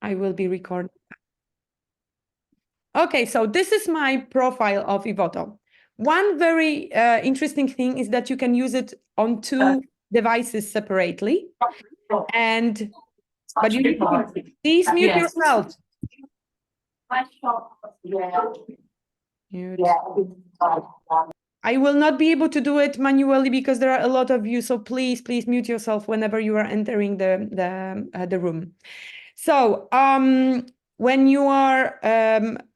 I will be recording. Okay, so this is my profile of Evoto. One very interesting thing is that you can use it on two devices separately. But you need to please mute yourself. Mute. I will not be able to do it manually because there are a lot of you. So please mute yourself whenever you are entering the room. So when you are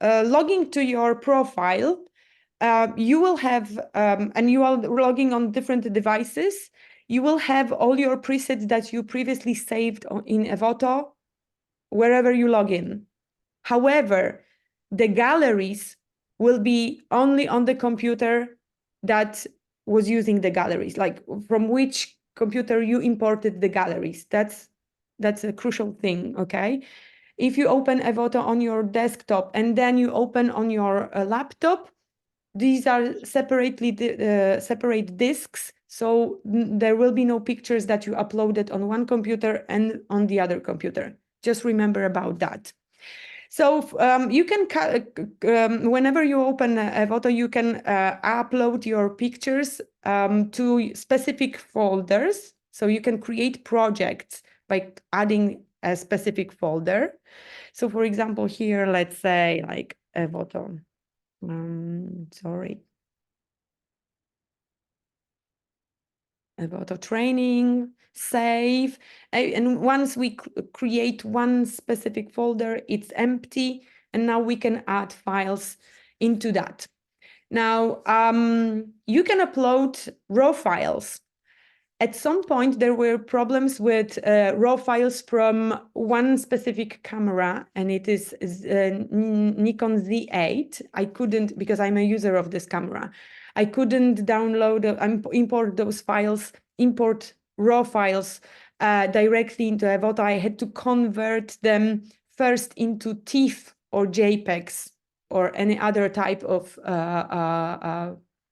logging to your profile, you will have, and you are logging on different devices, you will have all your presets that you previously saved in Evoto, wherever you log in. However, the galleries will be only on the computer that was using the galleries, like from which computer you imported the galleries. That's a crucial thing, okay? If you open Evoto on your desktop and then you open on your laptop, these are separate disks, so there will be no pictures that you uploaded on one computer and on the other computer. Just remember about that. So you can, whenever you open Evoto, you can upload your pictures to specific folders. So you can create projects by adding a specific folder. So for example, here, let's say like Evoto. Evoto training, save, and once we create one specific folder, it's empty, and now we can add files into that. Now, you can upload raw files. At some point, there were problems with raw files from one specific camera, and it is Nikon Z8. I couldn't, because I'm a user of this camera, I couldn't download, import those files, import raw files directly into Evoto. I had to convert them first into TIFF or JPEGs or any other type of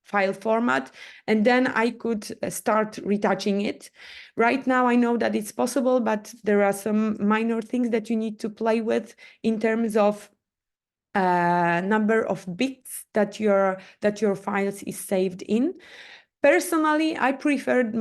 file format, and then I could start retouching it. Right now, I know that it's possible, but there are some minor things that you need to play with in terms of number of bits that your files is saved in. Personally, I preferred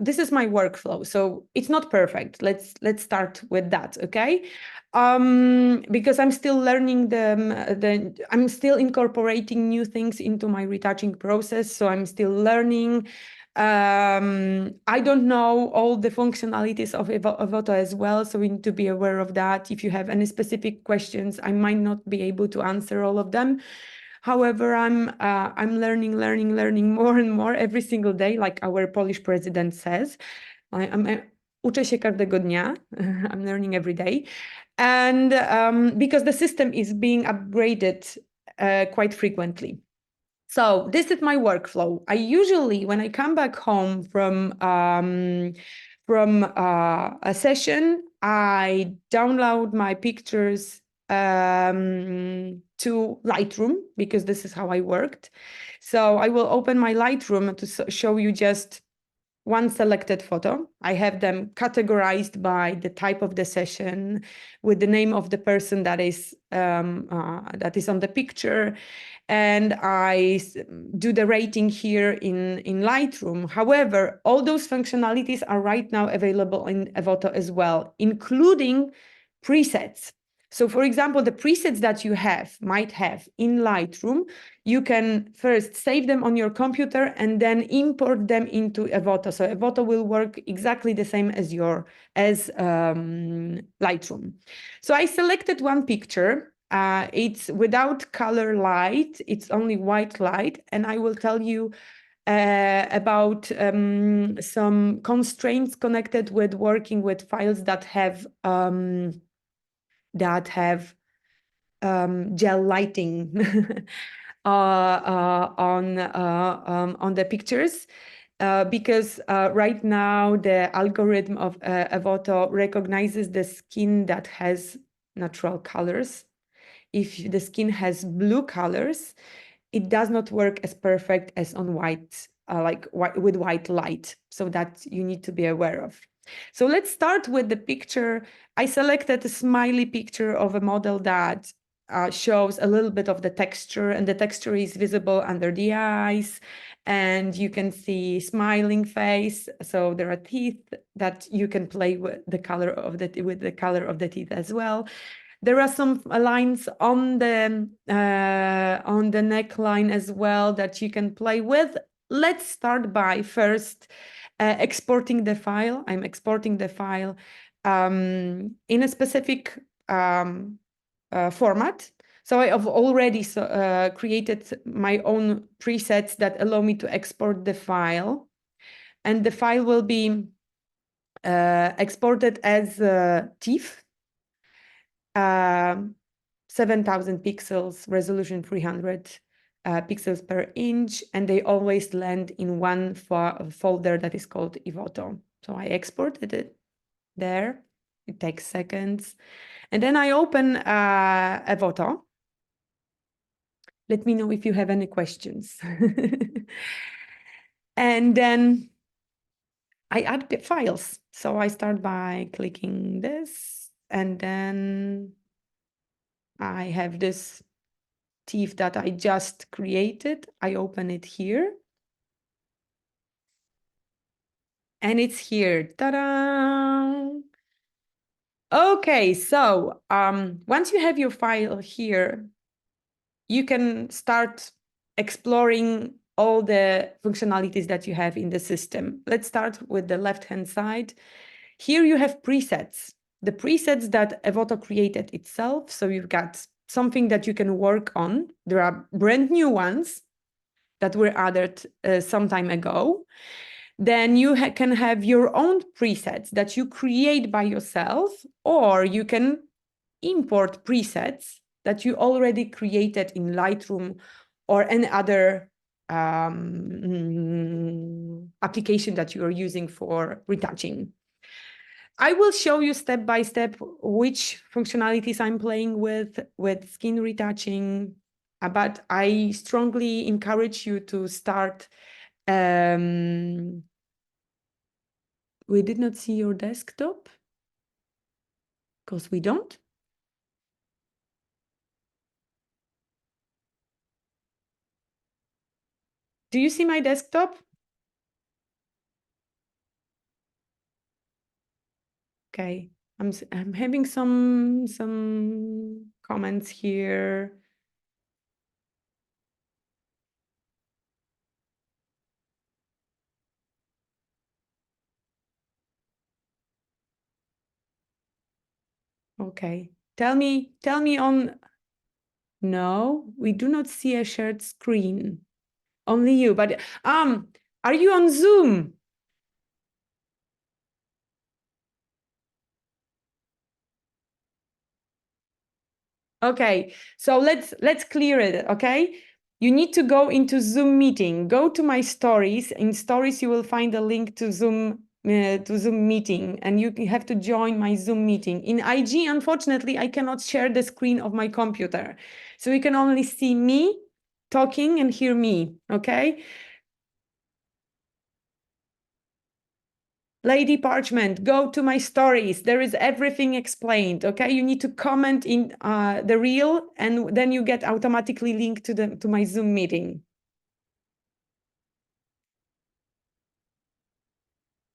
this is my workflow, so it's not perfect. Let's start with that, okay? Because I'm still learning I'm still incorporating new things into my retouching process, so I'm still learning. I don't know all the functionalities of Evoto as well, so we need to be aware of that. If you have any specific questions, I might not be able to answer all of them. However, I'm learning more and more every single day, like our Polish president says. Uczę się każdego dnia. I'm learning every day. And because the system is being upgraded quite frequently. So this is my workflow. I usually, when I come back home from a session, I download my pictures to Lightroom, because this is how I worked. So I will open my Lightroom to show you just one selected photo. I have them categorized by the type of the session, with the name of the person that is on the picture, and I do the rating here in Lightroom. However, all those functionalities are right now available in Evoto as well, including presets. So for example, the presets that you might have in Lightroom, you can first save them on your computer and then import them into Evoto. So Evoto will work exactly the same as Lightroom. So I selected one picture. It's without color light, it's only white light, and I will tell you about some constraints connected with working with files that have gel lighting on the pictures, because right now the algorithm of Evoto recognizes the skin that has natural colors. If the skin has blue colors, it does not work as perfect as on white, with white light. So that you need to be aware of. So let's start with the picture. I selected a smiley picture of a model that shows a little bit of the texture, and the texture is visible under the eyes, and you can see smiling face. So there are teeth that you can play with the color of the teeth as well. There are some lines on the neckline as well that you can play with. Let's start by first exporting the file. I'm exporting the file in a specific format. So I have already created my own presets that allow me to export the file. And the file will be exported as TIFF. 7,000 pixels, resolution 300 pixels per inch, and they always land in one folder that is called Evoto. So I exported it there. It takes seconds. And then I open Evoto. Let me know if you have any questions. And then I add the files. So I start by clicking this, and then I have this TIFF that I just created. I open it here. And it's here. Ta-da! Okay, so once you have your file here, you can start exploring all the functionalities that you have in the system. Let's start with the left-hand side. Here you have presets, the presets that Evoto created itself. So you've got something that you can work on. There are brand new ones that were added some time ago. Then you can have your own presets that you create by yourself, or you can import presets that you already created in Lightroom or any other application that you are using for retouching. I will show you step by step which functionalities I'm playing with skin retouching, but I strongly encourage you to start. We did not see your desktop because we don't. Do you see my desktop? Okay, I'm having some comments here. Okay, tell me on. No, we do not see a shared screen. Only you, but are you on Zoom? Okay, so let's clear it, okay? You need to go into Zoom meeting. Go to my stories. In stories, you will find a link to Zoom meeting, and you have to join my Zoom meeting. In IG, unfortunately, I cannot share the screen of my computer. So you can only see me talking and hear me, okay? Lady Parchment, go to my stories. There is everything explained, okay? You need to comment in the reel, and then you get automatically linked to my Zoom meeting.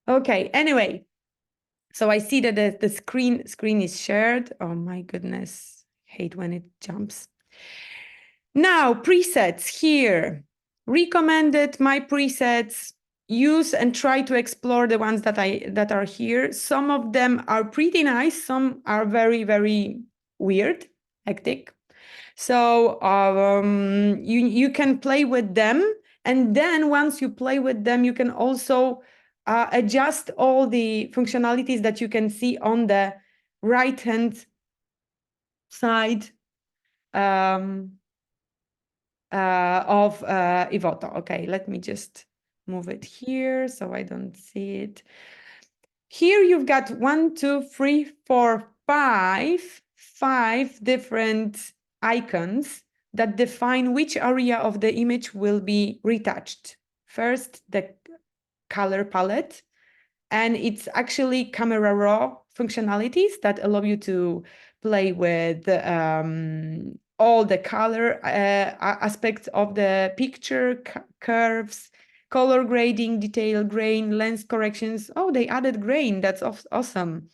Okay, anyway, so I see that the screen is shared. Oh my goodness, hate when it jumps. Now, presets here. Recommended my presets. Use and try to explore the ones that are here. Some of them are pretty nice. Some are very, very weird, hectic. So you can play with them. And then once you play with them, you can also adjust all the functionalities that you can see on the right-hand side of Evoto. Okay, let me just move it here so I don't see it. Here you've got 1, 2, 3, 4, 5 different icons that define which area of the image will be retouched. First, the color palette. And it's actually camera raw functionalities that allow you to play with all the color aspects of the picture, curves, color grading, detail, grain, lens corrections. Oh, they added grain. That's awesome.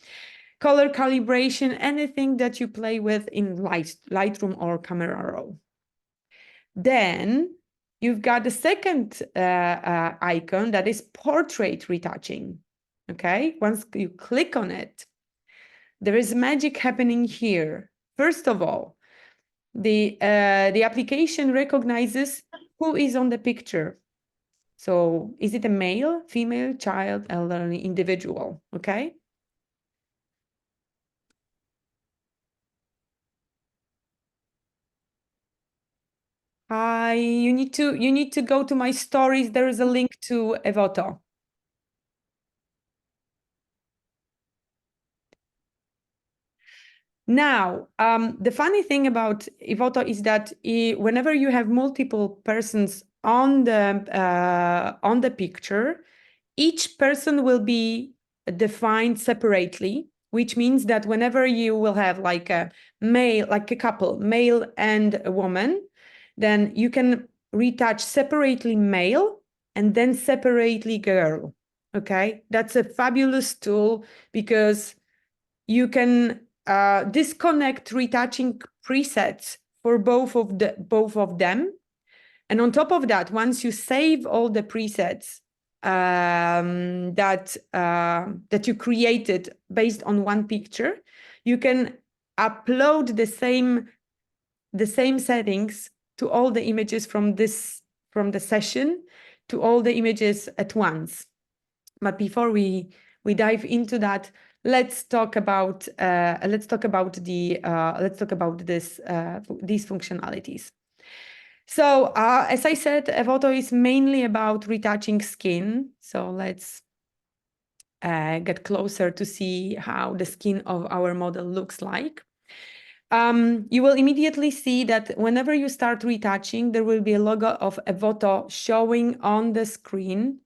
Color calibration, anything that you play with in Lightroom or Camera Raw. Then you've got the second icon that is portrait retouching. Okay, once you click on it, there is magic happening here. First of all, the application recognizes who is on the picture. So is it a male, female, child, elderly, individual? Okay. You need to go to my stories. There is a link to Evoto. Now, the funny thing about Evoto is that whenever you have multiple persons on the picture, each person will be defined separately, which means that whenever you will have like a male, like a couple, male and a woman, then you can retouch separately male and then separately girl. Okay, that's a fabulous tool because you can disconnect retouching presets for both of them. And on top of that, once you save all the presets that you created based on one picture, you can upload the same settings to all the images from the session to all the images at once. But before we dive into that, let's talk about these functionalities. So as I said, Evoto is mainly about retouching skin. So let's get closer to see how the skin of our model looks like. You will immediately see that whenever you start retouching, there will be a logo of Evoto showing on the screen.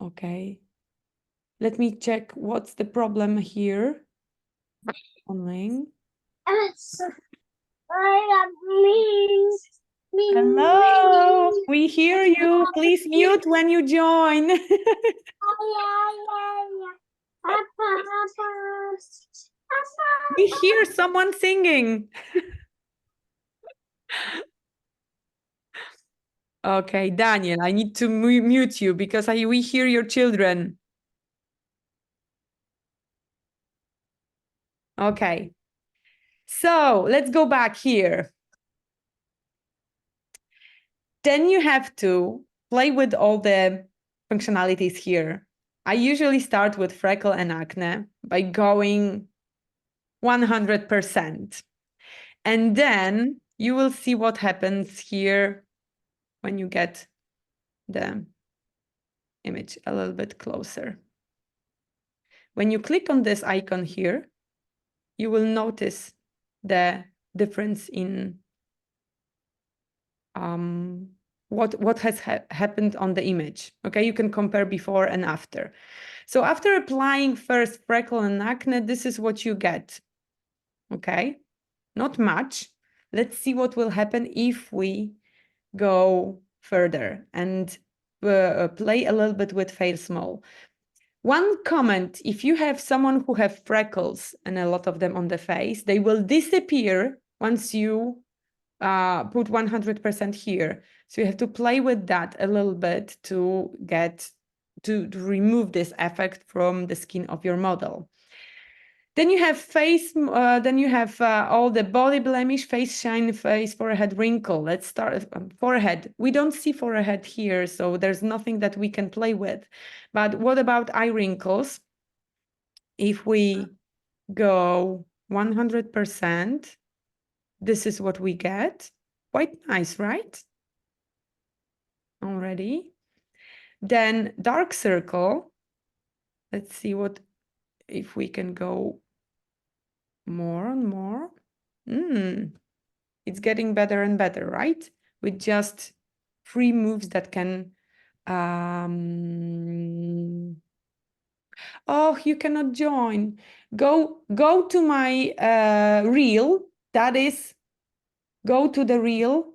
Okay. Let me check what's the problem here. Online. Hello, we hear you. Please mute when you join. We hear someone singing. Okay, Daniel, I need to mute you because we hear your children. Okay, so let's go back here. Then you have to play with all the functionalities here. I usually start with freckle and acne by going 100%. And then you will see what happens here when you get the image a little bit closer. When you click on this icon here, you will notice the difference in what has happened on the image. Okay, you can compare before and after. So after applying first freckle and acne, this is what you get. Okay, not much. Let's see what will happen if we go further and play a little bit with Fail Small. One comment, if you have someone who have freckles and a lot of them on the face, they will disappear once you put 100% here. So you have to play with that a little bit to remove this effect from the skin of your model. Then you have all the body blemish, face shine, face, forehead wrinkle. Let's start forehead. We don't see forehead here, so there's nothing that we can play with. But what about eye wrinkles? If we go 100%, this is what we get. Quite nice, right? Already. Then dark circle. Let's see if we can go more and more. It's getting better and better, right? With just free moves that can oh, you cannot join. Go to my reel. That is, go to the reel.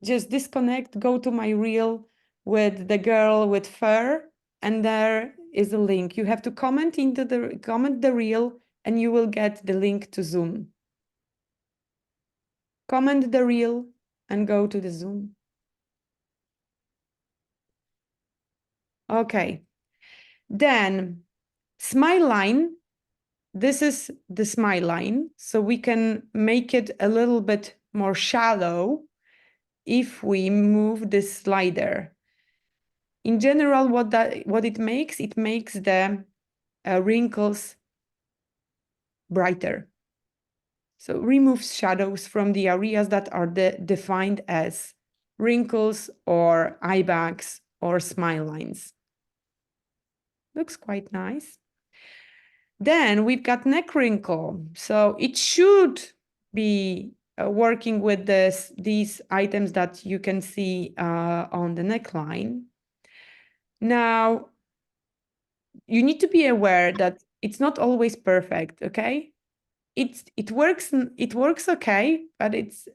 Just disconnect, go to my reel with the girl with fur, and there is a link. You have to comment the reel, and you will get the link to Zoom. Comment the reel and go to the Zoom. Okay. Then smile line. This is the smile line. So we can make it a little bit more shallow if we move this slider. In general, what it makes the wrinkles brighter. So removes shadows from the areas that are defined as wrinkles or eye bags or smile lines. Looks quite nice. Then we've got neck wrinkle. So it should be working with these items that you can see on the neckline. Now, you need to be aware that it's not always perfect, okay? It works okay, but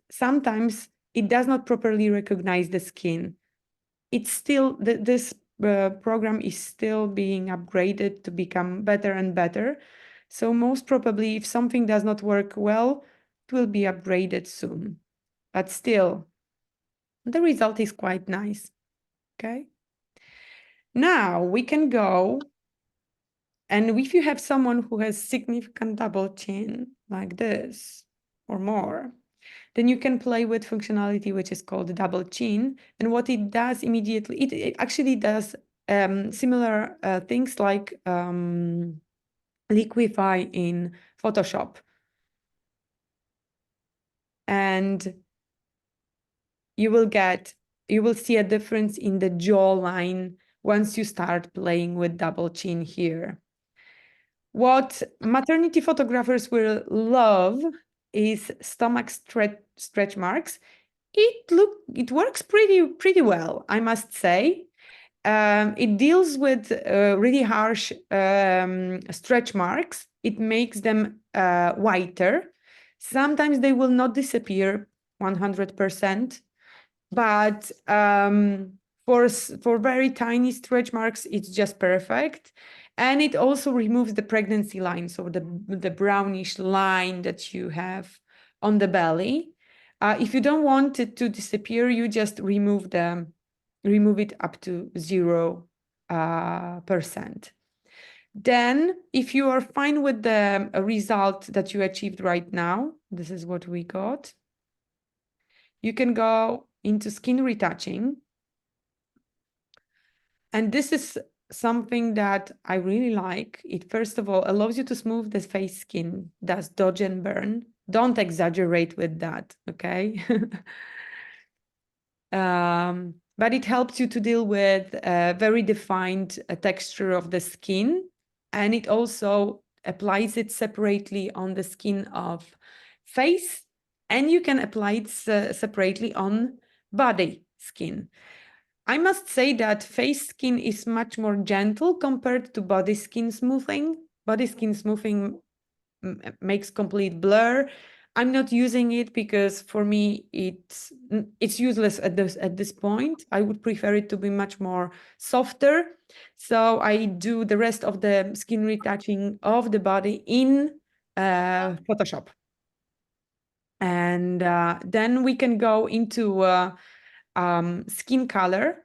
sometimes it does not properly recognize the skin. It's still, this program is still being upgraded to become better and better. So most probably, if something does not work well, it will be upgraded soon. But still, the result is quite nice, okay? Now we can go, and if you have someone who has significant double chin like this or more, then you can play with functionality which is called double chin. And what it does immediately, it actually does similar things like liquify in Photoshop. And you will see a difference in the jawline once you start playing with double chin here. What maternity photographers will love is stomach stretch marks. It works pretty well, I must say. It deals with really harsh stretch marks. It makes them whiter. Sometimes they will not disappear 100%, but for very tiny stretch marks, it's just perfect. And it also removes the pregnancy line, so the brownish line that you have on the belly. If you don't want it to disappear, you just remove it up to 0%. Then, if you are fine with the result that you achieved right now, this is what we got. You can go into skin retouching. And this is something that I really like. It, first of all, allows you to smooth the face skin, does dodge and burn. Don't exaggerate with that, okay? But it helps you to deal with a very defined texture of the skin. And it also applies it separately on the skin of face. And you can apply it separately on body skin. I must say that face skin is much more gentle compared to body skin smoothing. Body skin smoothing makes complete blur. I'm not using it because for me it's useless at this point. I would prefer it to be much more softer. So I do the rest of the skin retouching of the body in Photoshop. And then we can go into skin color.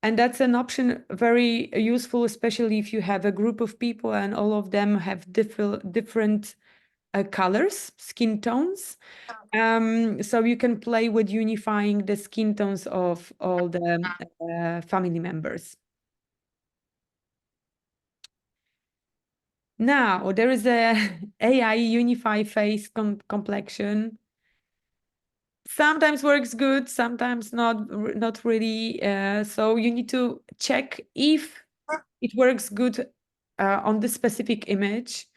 And that's an option very useful, especially if you have a group of people and all of them have different colors, skin tones. So you can play with unifying the skin tones of all the family members. Now, there is a AI Unify Face Complexion. Sometimes works good, sometimes not really. So you need to check if it works good on the specific image.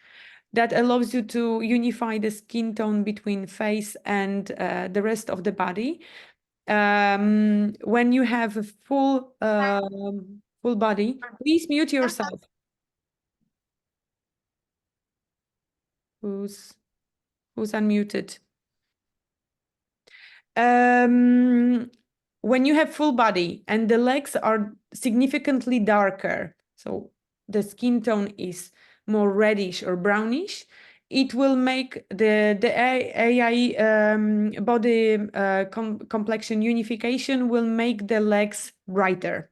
That allows you to unify the skin tone between face and the rest of the body. when you have a full body, please mute yourself. Who's unmuted? When you have full body and the legs are significantly darker, so the skin tone is more reddish or brownish, it will make the AI body complexion unification will make the legs brighter.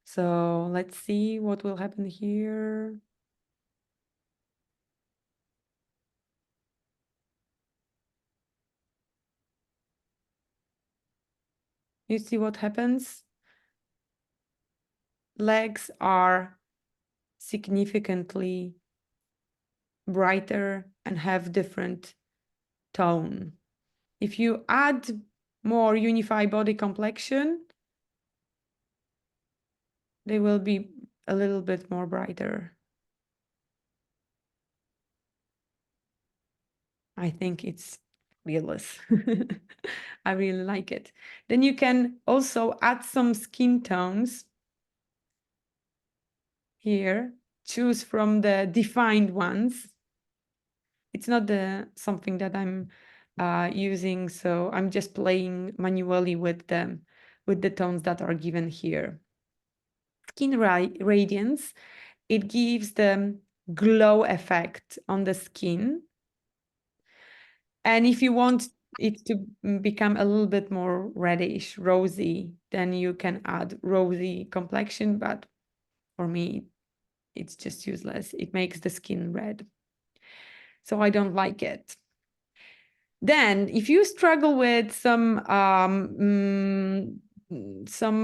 So let's see what will happen here. You see what happens? Legs are significantly brighter and have different tone. If you add more unified body complexion, they will be a little bit more brighter. I think it's fearless. I really like it. Then you can also add some skin tones here. Choose from the defined ones. It's not something that I'm using, so I'm just playing manually with the tones that are given here. Skin radiance, it gives the glow effect on the skin. And if you want it to become a little bit more reddish, rosy, then you can add rosy complexion, but for me, it's just useless. It makes the skin red. So I don't like it. Then if you struggle with some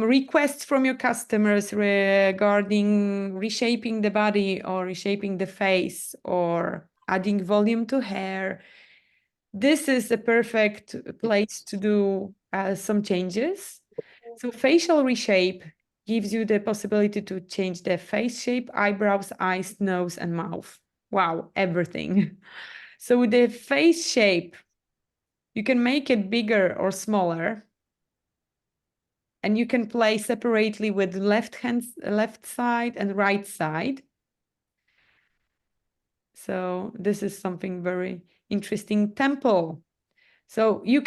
requests from your customers regarding reshaping the body or reshaping the face or adding volume to hair, this is a perfect place to do some changes. So facial reshape gives you the possibility to change the face shape, eyebrows, eyes, nose, and mouth. Wow, everything. So with the face shape, you can make it bigger or smaller. And you can play separately with left side and right side. So this is something very interesting. Temple. So you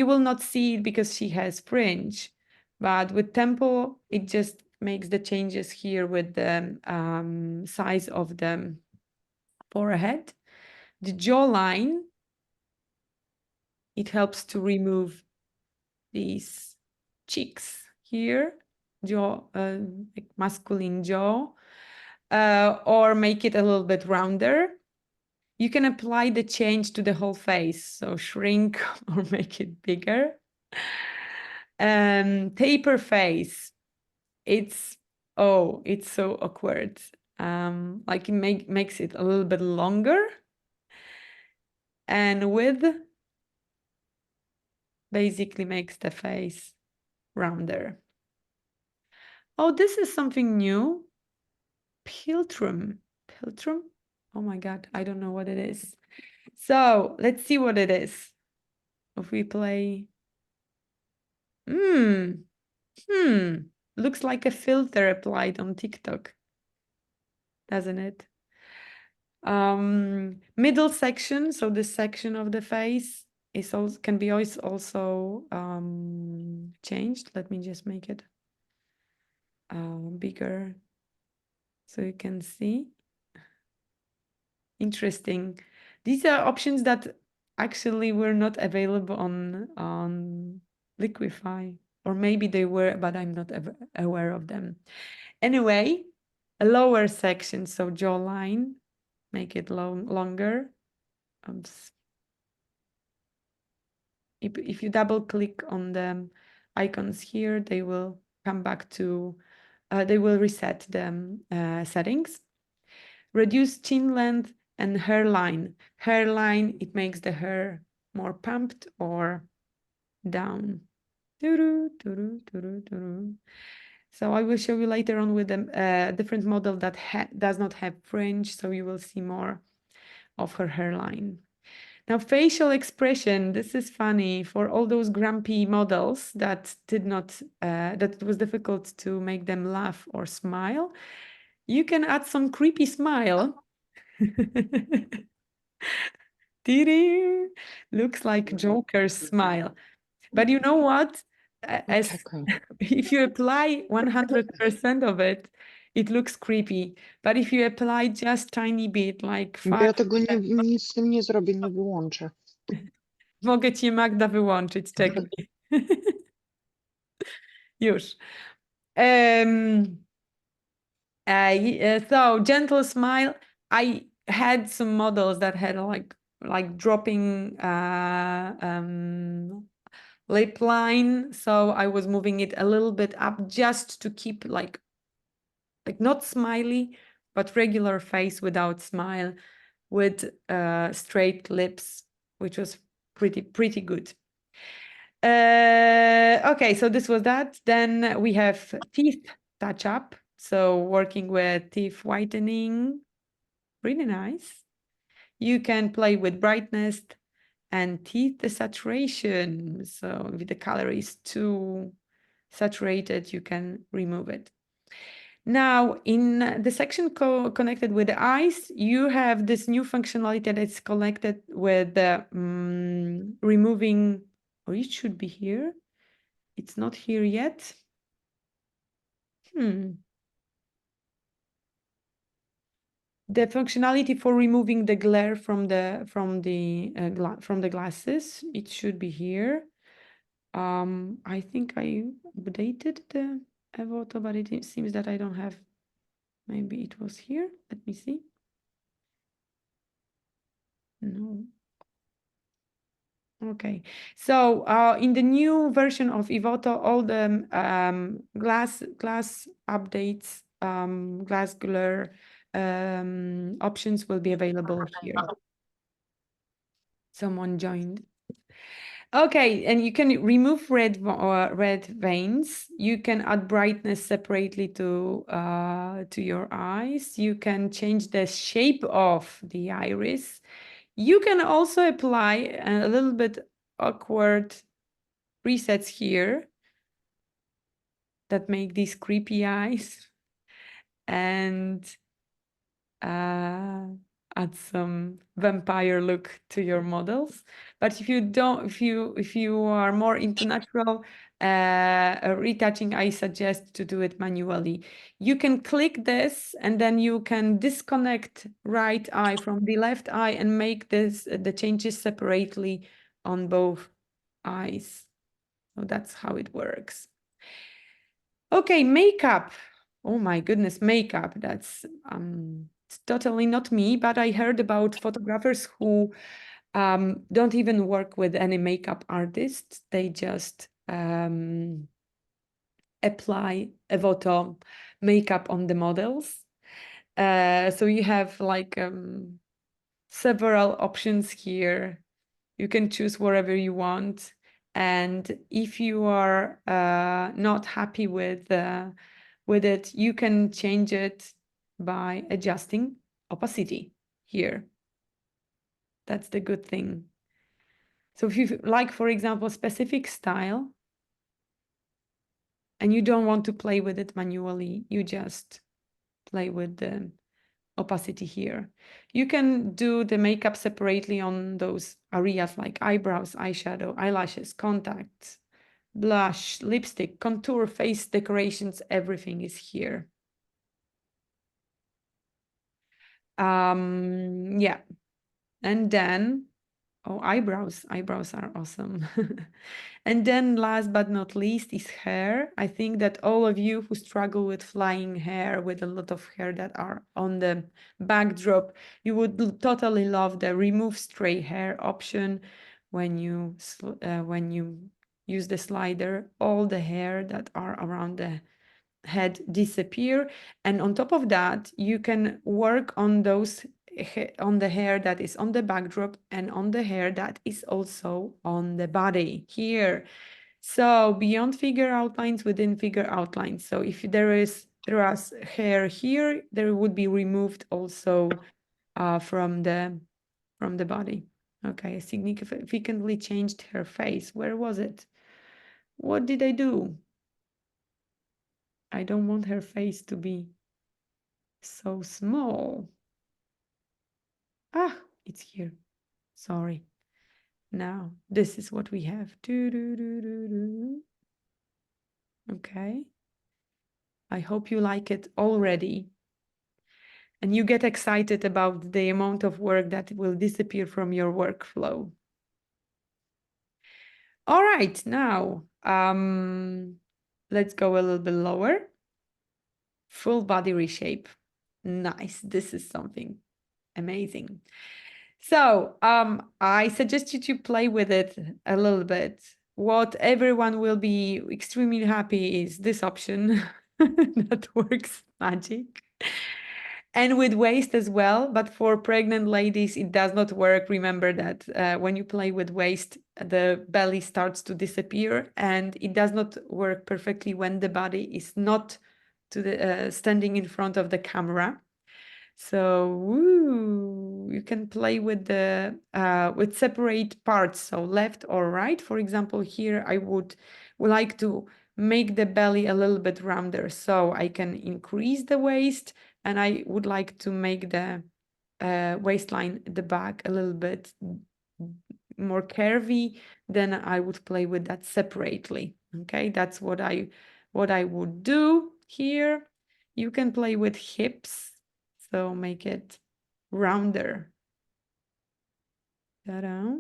will not see it because she has fringe, but with temple, it just makes the changes here with the size of the forehead. The jawline, it helps to remove these cheeks here, jaw, like masculine jaw, or make it a little bit rounder. You can apply the change to the whole face, so shrink or make it bigger. Taper face, it's so awkward. Like it makes it a little bit longer, and width basically makes the face rounder. Oh, this is something new. 𝗘𝗦𝗧𝗢𝗡. Oh my God, I don't know what it is. So let's see what it is. If we play, looks like a filter applied on TikTok, doesn't it? Middle section, so this section of the face is also can be also changed. Let me just make it bigger so you can see. Interesting. These are options that actually were not available on Liquify, or maybe they were, but I'm not aware of them. Anyway, a lower section, so jawline, make it longer. Oops. If you double click on the icons here, they will come back to, they will reset the settings. Reduce chin length and hairline. Hairline, it makes the hair more pumped or down. So I will show you later on with a different model that does not have fringe, so you will see more of her hairline. Now, facial expression, this is funny for all those grumpy models that did not, that it was difficult to make them laugh or smile. You can add some creepy smile. Dee-dee. Looks like Joker's smile. But you know what? As if you apply 100% of it, it looks creepy. But if you apply just tiny bit, like Bo 5, ja tego nic z tym nie zrobię, nie wyłączę. mogę ci Magda wyłączyć, czekaj. Już. So gentle smile. I had some models that had like dropping lip line, so I was moving it a little bit up just to keep like not smiley, but regular face without smile, with straight lips, which was pretty good. Okay, so this was that. Then we have teeth touch up. So working with teeth whitening, really nice. You can play with brightness and teeth saturation. So if the color is too saturated, you can remove it. Now, in the section connected with the eyes, you have this new functionality that's connected with the removing, or it should be here. It's not here yet. The functionality for removing the glare from the glasses, it should be here. I think I updated the Evoto, but it seems that I don't have. Maybe it was here. Let me see. No. Okay, so in the new version of Evoto, all the glass updates, glass glare options will be available here. Someone joined. Okay, and you can remove red veins. You can add brightness separately to your eyes. You can change the shape of the iris. You can also apply a little bit awkward presets here that make these creepy eyes, and add some vampire look to your models. But if you don't, if you are more into natural retouching, I suggest to do it manually. You can click this and then you can disconnect right eye from the left eye and make the changes separately on both eyes. So that's how it works. Okay, makeup. Oh my goodness, makeup. That's it's totally not me, but I heard about photographers who don't even work with any makeup artists. They just apply Evoto makeup on the models. So you have like several options here. You can choose wherever you want. And if you are not happy with it, you can change it by adjusting opacity here. That's the good thing. So if you like, for example, a specific style and you don't want to play with it manually, you just play with the opacity here. You can do the makeup separately on those areas like eyebrows, eyeshadow, eyelashes, contacts, blush, lipstick, contour, face decorations, everything is here. Yeah. And then, oh, eyebrows are awesome. And then last but not least is hair. I think that all of you who struggle with flying hair, with a lot of hair that are on the backdrop, you would totally love the remove stray hair option. When you use the slider, all the hair that are around the head disappear, and on top of that you can work on those on the hair that is on the backdrop and on the hair that is also on the body here. So beyond figure outlines, within figure outlines. So if there is hair here, there would be removed also from the body. Okay, significantly changed her face. Where was it? What did I do? I don't want her face to be so small. Ah, it's here. Sorry. Now, this is what we have. Okay. I hope you like it already. And you get excited about the amount of work that will disappear from your workflow. All right, now, let's go a little bit lower. Full body reshape. Nice. This is something amazing. So I suggest you to play with it a little bit. What everyone will be extremely happy is this option that works magic. And with waist as well, but for pregnant ladies, it does not work. Remember that when you play with waist, the belly starts to disappear, and it does not work perfectly when the body is not to the standing in front of the camera. So you can play with the with separate parts, so left or right. For example, here I would like to make the belly a little bit rounder, so I can increase the waist, and I would like to make the waistline at the back a little bit more curvy. Then I would play with that separately. Okay, that's what I would do here. You can play with hips. So make it rounder. Ta-da.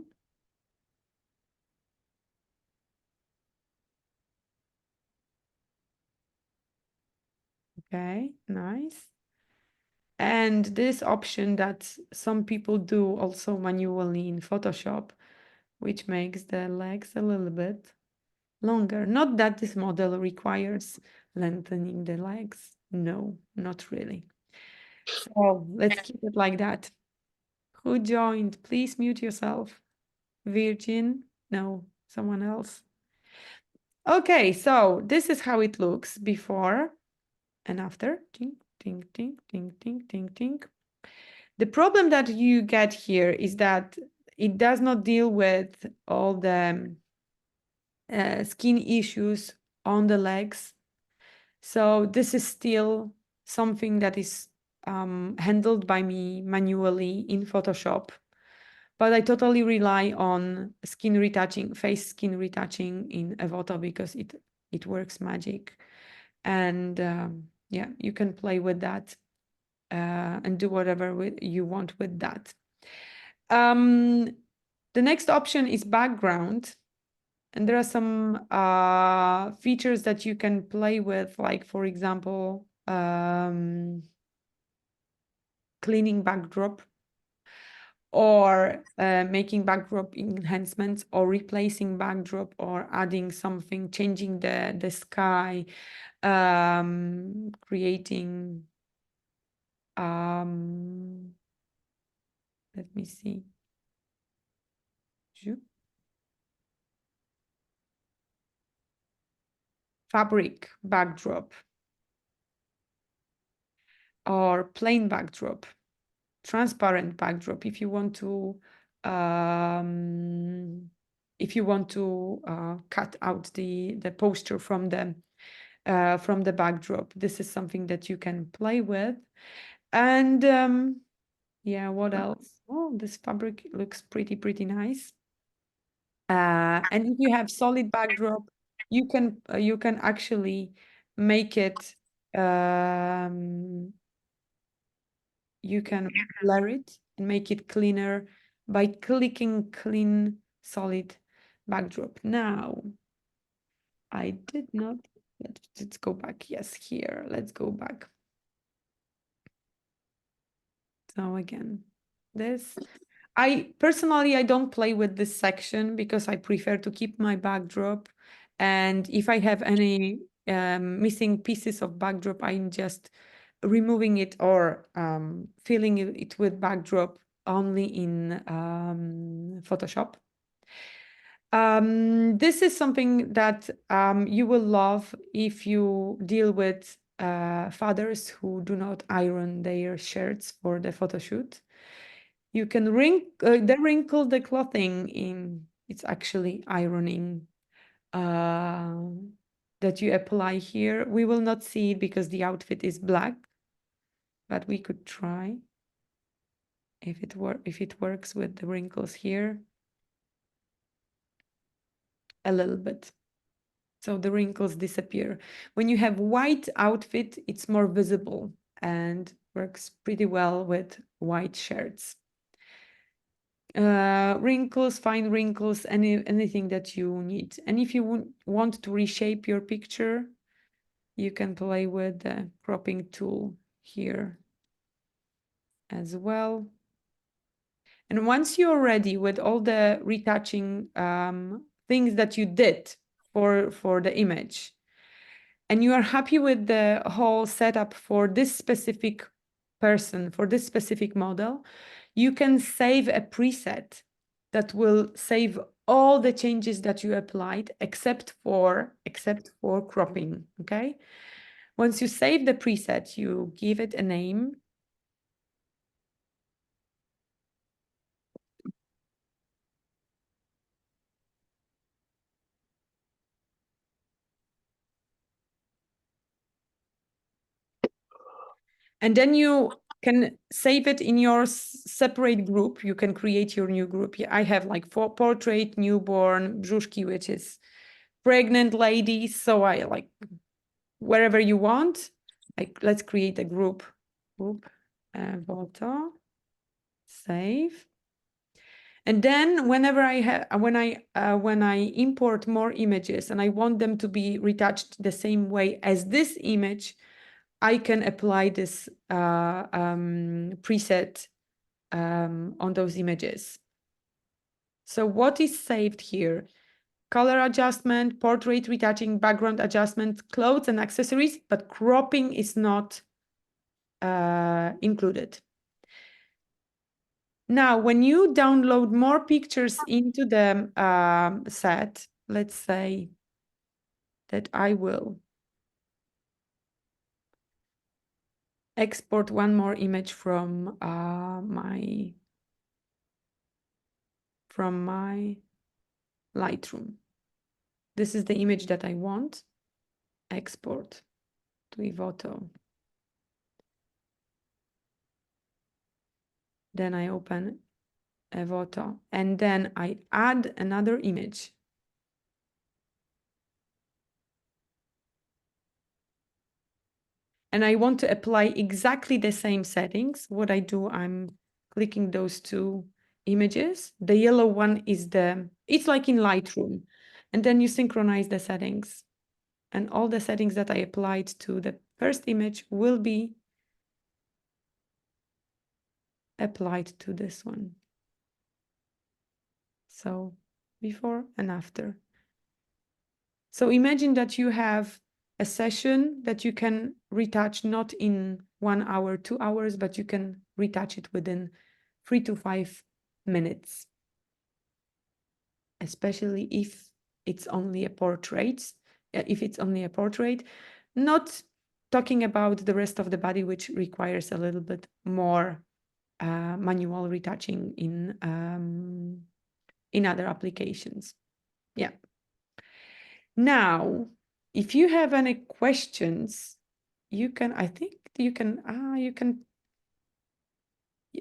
Okay, nice. And this option that some people do also manually in Photoshop, which makes the legs a little bit longer. Not that this model requires lengthening the legs. No, not really. So let's keep it like that. Who joined? Please mute yourself. Virgin? No, someone else. Okay, so this is how it looks before and after. Ting, ting, ting, ting, ting, ting, ting. The problem that you get here is that it does not deal with all the skin issues on the legs. So this is still something that is handled by me manually in Photoshop. But I totally rely on skin retouching, face skin retouching in Evoto because it works magic. And yeah, you can play with that and do whatever you want with that. The next option is background. And there are some features that you can play with, like, for example, cleaning backdrop, or making backdrop enhancements, or replacing backdrop, or adding something, changing the sky, creating, let me see. Fabric backdrop, or plain backdrop, transparent backdrop if you want to cut out the posture from the backdrop. This is something that you can play with. And yeah, what else? Oh, this fabric looks pretty nice. And if you have solid backdrop, you can actually make it, you can blur it and make it cleaner by clicking clean solid backdrop. Now, I did not, let's go back. Yes, here, let's go back. So again, this, I personally don't play with this section because I prefer to keep my backdrop. And if I have any missing pieces of backdrop, I'm just removing it or filling it with backdrop only in Photoshop. This is something that you will love if you deal with fathers who do not iron their shirts for the photo shoot. You can wrinkle the clothing in, it's actually ironing that you apply here. We will not see it because the outfit is black, but we could try if it works with the wrinkles here a little bit. So the wrinkles disappear. When you have white outfit, it's more visible and works pretty well with white shirts. Wrinkles, fine wrinkles, anything that you need. And if you want to reshape your picture, you can play with the cropping tool here as well. And once you're ready with all the retouching things that you did for the image, and you are happy with the whole setup for this specific person, for this specific model, you can save a preset that will save all the changes that you applied except for cropping, okay? Once you save the preset, you give it a name. And then you can save it in your separate group. You can create your new group. I have like for portrait, newborn, brzuszki, which is pregnant ladies. So I like wherever you want. Like let's create a group. Evoto, save. And then whenever when I import more images and I want them to be retouched the same way as this image, I can apply this preset on those images. So what is saved here? Color adjustment, portrait retouching, background adjustment, clothes and accessories, but cropping is not included. Now, when you download more pictures into the set, let's say that I will export one more image from my Lightroom. This is the image that I want. Export to Evoto. Then I open Evoto and then I add another image. And I want to apply exactly the same settings. What I do, I'm clicking those two images. The yellow one is it's like in Lightroom. And then you synchronize the settings. And all the settings that I applied to the first image will be applied to this one. So before and after. So imagine that you have a session that you can retouch not in 1 hour, 2 hours, but you can retouch it within 3 to 5 minutes. Especially if it's only a portrait. If it's only a portrait, not talking about the rest of the body, which requires a little bit more manual retouching in other applications. Yeah. Now, if you have any questions, you can, I think you can,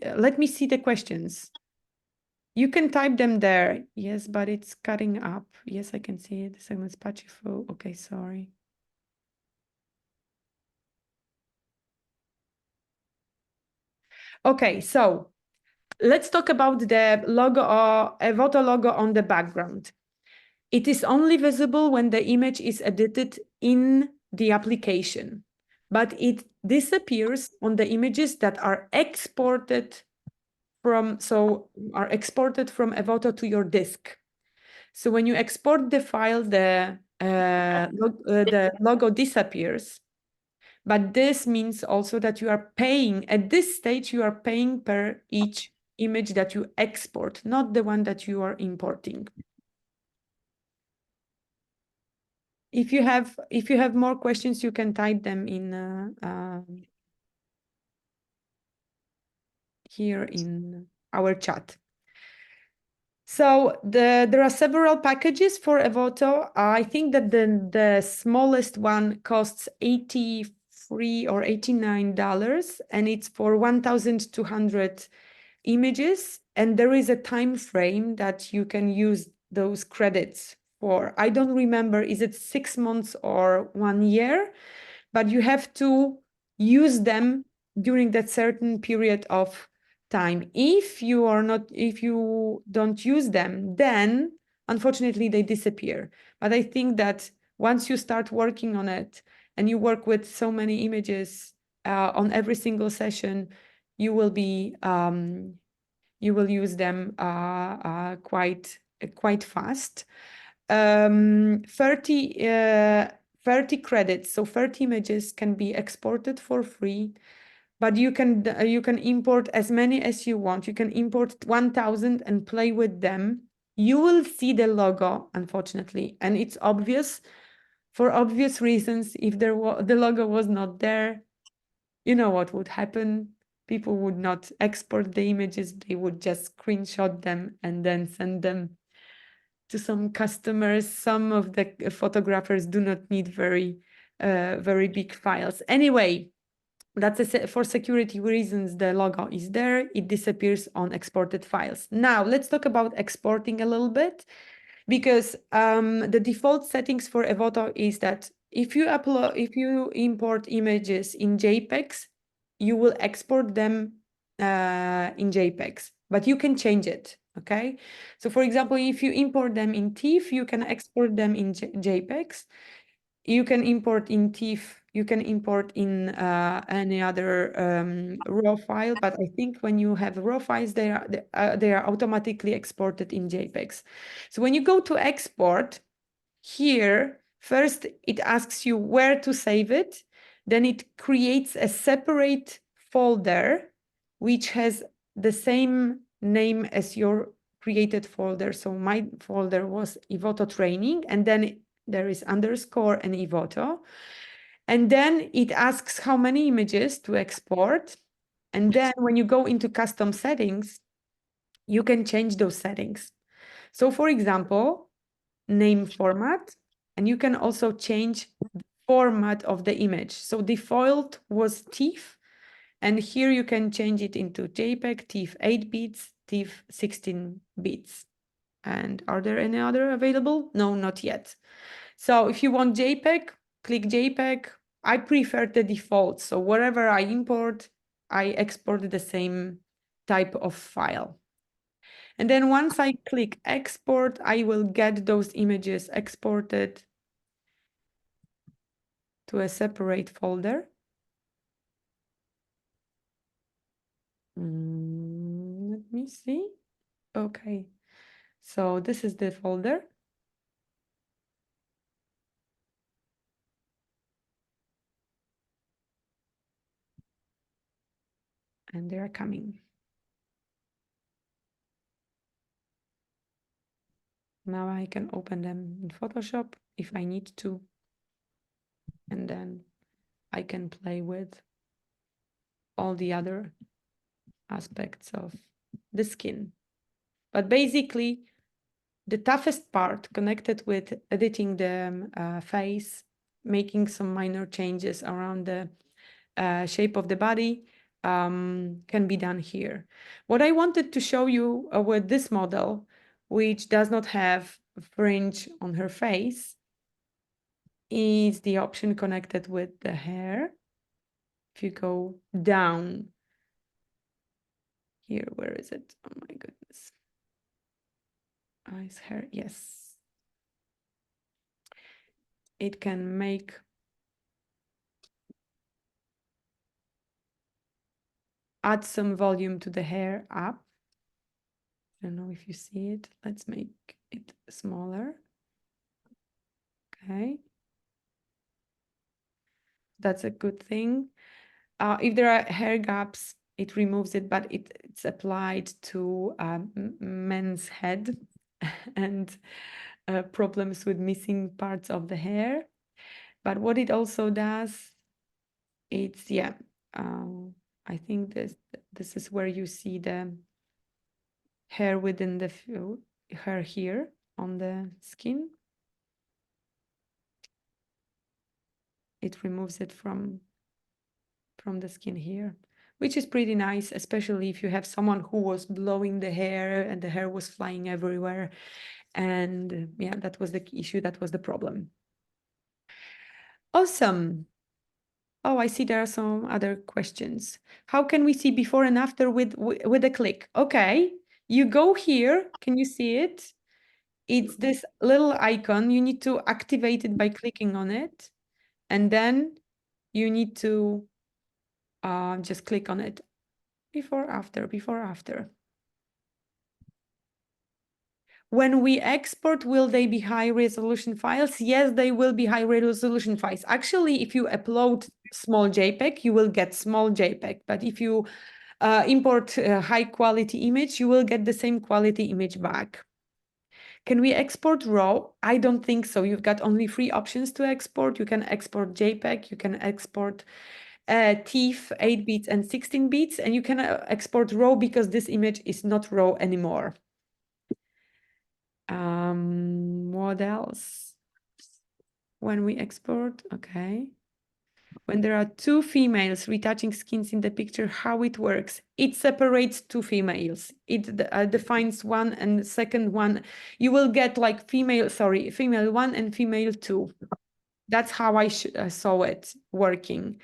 let me see the questions. You can type them there. Yes, but it's cutting up. Yes, I can see it. The segment's patchy full. Okay, sorry. Okay, so let's talk about the logo or Evoto logo on the background. It is only visible when the image is edited in the application, but it disappears on the images that are exported from Evoto to your disk. So when you export the file, the logo disappears. But this means also that you are paying, at this stage, you are paying per each image that you export, not the one that you are importing. If you have more questions, you can type them in here in our chat. So there are several packages for Evoto. I think that the smallest one costs $83 or $89, and it's for 1,200 images. And there is a time frame that you can use those credits for. I don't remember, is it 6 months or 1 year? But you have to use them during that certain period of time. If you don't use them, then unfortunately they disappear. But I think that once you start working on it and you work with so many images on every single session, you will use them quite fast. 30 credits, so 30 images can be exported for free, but you can import as many as you want. You can import 1,000 and play with them. You will see the logo, unfortunately, and it's obvious for obvious reasons. If the logo was not there, you know what would happen. People would not export the images. They would just screenshot them and then send them to some customers. Some of the photographers do not need very big files. Anyway, that's for security reasons, the logo is there. It disappears on exported files. Now, let's talk about exporting a little bit, because the default settings for Evoto is that if you import images in JPEGs, you will export them in JPEGs, but you can change it. Okay, so for example, if you import them in TIFF, you can export them in JPEGs. You can import in TIFF, you can import in any other raw file, but I think when you have raw files, they are automatically exported in JPEGs. So when you go to export, here, first it asks you where to save it, then it creates a separate folder which has the same name as your created folder. So my folder was Evoto training, and then there is underscore and Evoto. And then it asks how many images to export. And then when you go into custom settings, you can change those settings. So for example, name format, and you can also change the format of the image. So default was TIFF, and here you can change it into JPEG, TIFF 8 bits, TIFF 16 bits. And are there any other available? No, not yet. So if you want JPEG, click JPEG. I prefer the default. So wherever I import, I export the same type of file. And then once I click export, I will get those images exported to a separate folder. Let me see. Okay, so this is the folder. And they are coming. Now I can open them in Photoshop if I need to. And then I can play with all the other aspects of the skin. But basically, the toughest part connected with editing the face, making some minor changes around the shape of the body, can be done here. What I wanted to show you with this model, which does not have a fringe on her face, is the option connected with the hair. If you go down here, where is it? Oh my goodness. Eyes, hair, yes. It can add some volume to the hair up. I don't know if you see it. Let's make it smaller. Okay. That's a good thing. If there are hair gaps, it removes it, but it's applied to men's head and problems with missing parts of the hair. But what it also does, it's, I think this is where you see the hair within the hair here on the skin. It removes it from the skin here, which is pretty nice, especially if you have someone who was blowing the hair and the hair was flying everywhere. And yeah, that was the issue, that was the problem. Awesome. Oh, I see there are some other questions. How can we see before and after with a click? Okay, you go here, can you see it? It's this little icon, you need to activate it by clicking on it. And then you need to just click on it. Before, after, before, after. When we export, will they be high resolution files? Yes, they will be high resolution files. Actually, if you upload small JPEG, you will get small JPEG. But if you import a high quality image, you will get the same quality image back. Can we export RAW? I don't think so. You've got only 3 options to export. You can export JPEG, you can export TIFF 8 bits and 16 bits, and you can export RAW because this image is not RAW anymore. What else? When we export, okay. When there are 2 females retouching skins in the picture, how it works? It separates 2 females. It defines one and the second one. You will get like female 1 and female 2. That's how I saw it working.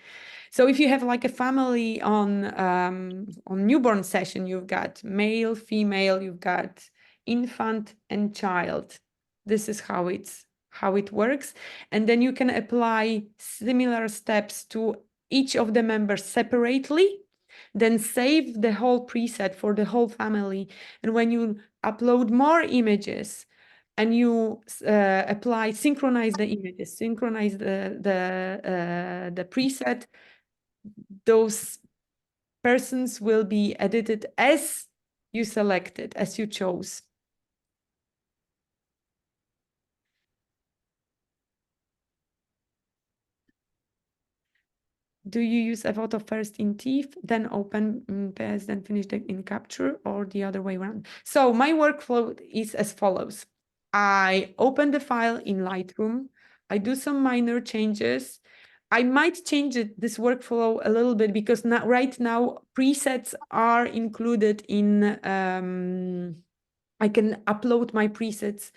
So if you have like a family on newborn session, you've got male, female, you've got infant and child. This is how it works. And then you can apply similar steps to each of the members separately, then save the whole preset for the whole family. And when you upload more images and you synchronize the images, synchronize the preset, those persons will be edited as you selected, as you chose. Do you use Evoto first in TIFF, then open PS, then finish in Capture, or the other way around? So my workflow is as follows. I open the file in Lightroom. I do some minor changes. I might change this workflow a little bit because right now presets are included in, I can upload my presets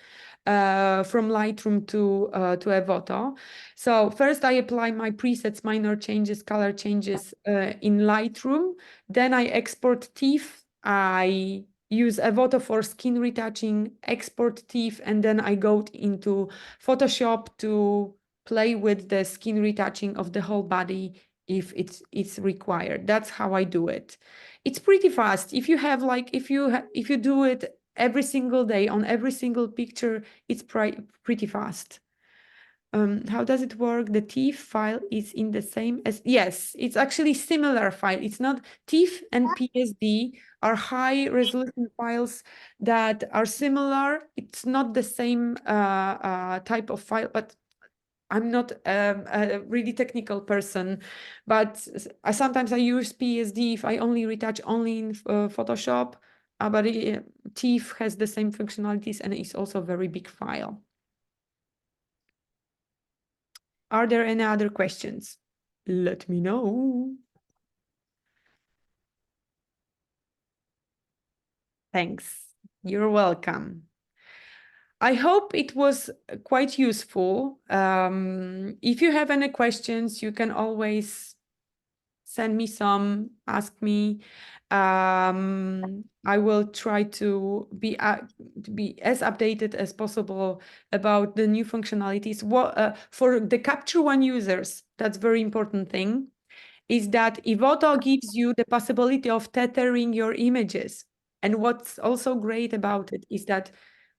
from Lightroom to Evoto. So first I apply my presets, minor changes, color changes in Lightroom. Then I export TIFF. I use Evoto for skin retouching, export TIFF, and then I go into Photoshop to play with the skin retouching of the whole body if it's required. That's how I do it. It's pretty fast. If you have like, if you do it every single day on every single picture, it's pretty fast. How does it work? The TIFF file is in the same as, yes, it's actually similar file. It's not, TIFF and PSD are high resolution files that are similar. It's not the same type of file, but I'm not a really technical person, but sometimes I use PSD if I only retouch only in Photoshop, but TIFF has the same functionalities and it's also a very big file. Are there any other questions? Let me know. Thanks. You're welcome. I hope it was quite useful. If you have any questions, you can always send me some, ask me. I will try to be as updated as possible about the new functionalities. For the Capture One users, that's very important thing, is that Evoto gives you the possibility of tethering your images. And what's also great about it is that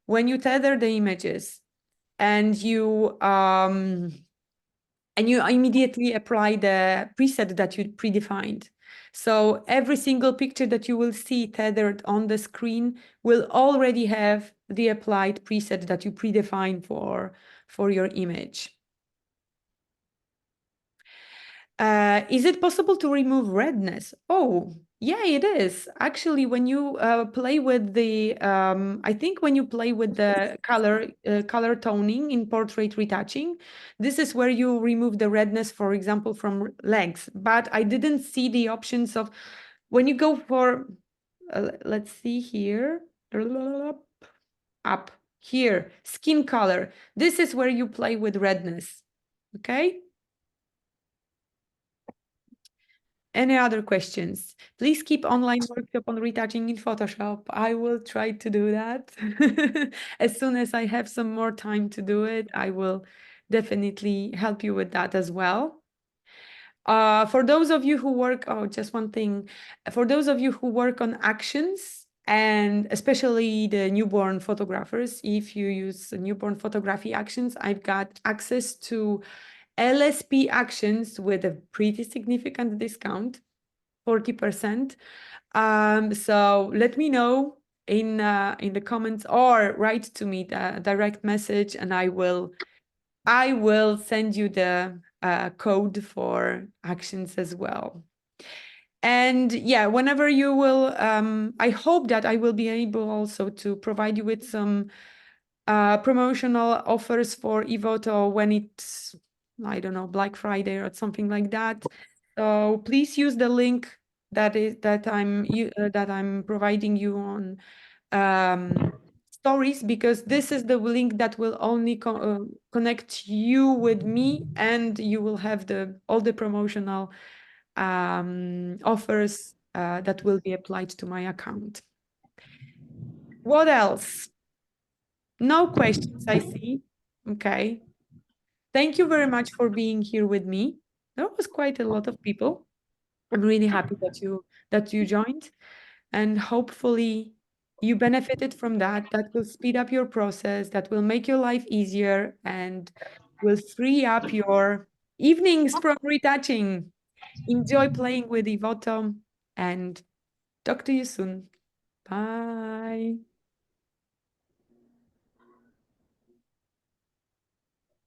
when you tether the images and you immediately apply the preset that you predefined. So every single picture that you will see tethered on the screen will already have the applied preset that you predefine for your image. Is it possible to remove redness? Oh, Yeah, it is. Actually, when you play with the, I think when you play with the color toning in portrait retouching, this is where you remove the redness, for example, from legs. But I didn't see the options of when you go for, let's see here, up here, skin color. This is where you play with redness. Okay. Any other questions? Please keep online workshop on retouching in Photoshop. I will try to do that. As soon as I have some more time to do it, I will definitely help you with that as well. For those of you who work, oh, just one thing. For those of you who work on actions, and especially the newborn photographers, if you use newborn photography actions, I've got access to LSP actions with a pretty significant discount, 40%. So let me know in the comments or write to me a direct message, and I will send you the code for actions as well. And yeah, whenever you will, I hope that I will be able also to provide you with some promotional offers for Evoto when it's, I don't know, Black Friday or something like that. So please use the link that I'm providing you on stories, because this is the link that will only connect you with me, and you will have all the promotional offers that will be applied to my account. What else? No questions, I see. Okay. Thank you very much for being here with me. There was quite a lot of people. I'm really happy that you joined, and hopefully you benefited from that. That will speed up your process, that will make your life easier, and will free up your evenings from retouching. Enjoy playing with Evoto, and talk to you soon. Bye.